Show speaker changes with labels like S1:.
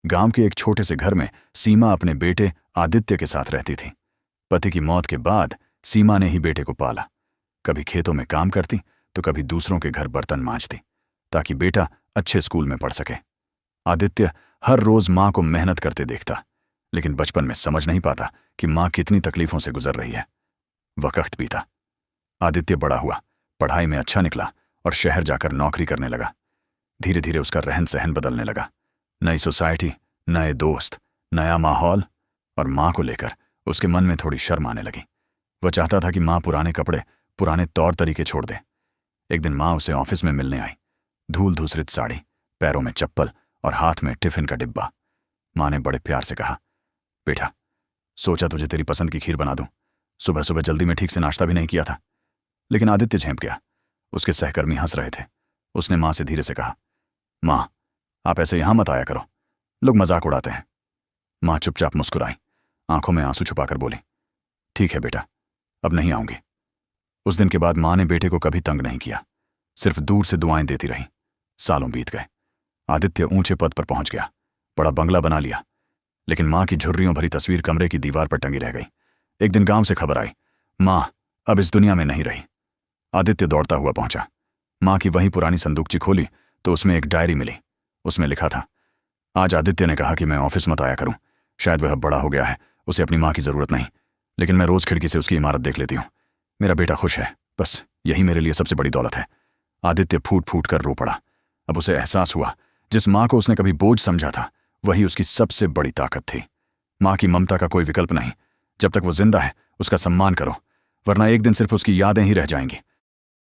S1: गांव के एक छोटे से घर में सीमा अपने बेटे आदित्य के साथ रहती थी। पति की मौत के बाद सीमा ने ही बेटे को पाला। कभी खेतों में काम करती तो कभी दूसरों के घर बर्तन मांजती, ताकि बेटा अच्छे स्कूल में पढ़ सके। आदित्य हर रोज मां को मेहनत करते देखता, लेकिन बचपन में समझ नहीं पाता कि मां कितनी तकलीफों से गुजर रही है। वक्त बीता। आदित्य बड़ा हुआ, पढ़ाई में अच्छा निकला और शहर जाकर नौकरी करने लगा। धीरे धीरे उसका रहन सहन बदलने लगा। नई सोसाइटी, नए दोस्त, नया माहौल, और मां को लेकर उसके मन में थोड़ी शर्म आने लगी। वह चाहता था कि मां पुराने कपड़े, पुराने तौर तरीके छोड़ दे। एक दिन मां उसे ऑफिस में मिलने आई। धूल धूसरित साड़ी, पैरों में चप्पल और हाथ में टिफिन का डिब्बा। मां ने बड़े प्यार से कहा, बेटा, सोचा तुझे तेरी पसंद की खीर बना दूं। सुबह सुबह जल्दी में ठीक से नाश्ता भी नहीं किया था। लेकिन आदित्य झेंप गया। उसके सहकर्मी हंस रहे थे। उसने मां से धीरे से कहा, मां, आप ऐसे यहां मत आया करो, लोग मजाक उड़ाते हैं। मां चुपचाप मुस्कुराई, आंखों में आंसू छुपाकर बोली, ठीक है बेटा, अब नहीं आऊंगी। उस दिन के बाद मां ने बेटे को कभी तंग नहीं किया, सिर्फ दूर से दुआएं देती रही। सालों बीत गए। आदित्य ऊंचे पद पर पहुंच गया, बड़ा बंगला बना लिया। लेकिन मां की झुर्रियों भरी तस्वीर कमरे की दीवार पर टंगी रह गई। एक दिन गांव से खबर आई, मां अब इस दुनिया में नहीं रही। आदित्य दौड़ता हुआ पहुंचा। मां की वही पुरानी संदूकची खोली तो उसमें एक डायरी मिली। उसमें लिखा था, आज आदित्य ने कहा कि मैं ऑफिस मत आया करूं। शायद वह बड़ा हो गया है, उसे अपनी मां की जरूरत नहीं, लेकिन मैं रोज खिड़की से उसकी इमारत देख लेती हूं। मेरा बेटा खुश है, बस यही मेरे लिए सबसे बड़ी दौलत है। आदित्य फूट फूट कर रो पड़ा। अब उसे एहसास हुआ, जिस मां को उसने कभी बोझ समझा था, वही उसकी सबसे बड़ी ताकत थी। मां की ममता का कोई विकल्प नहीं। जब तक वो जिंदा है उसका सम्मान करो, वरना एक दिन सिर्फ उसकी यादें ही रह जाएंगी।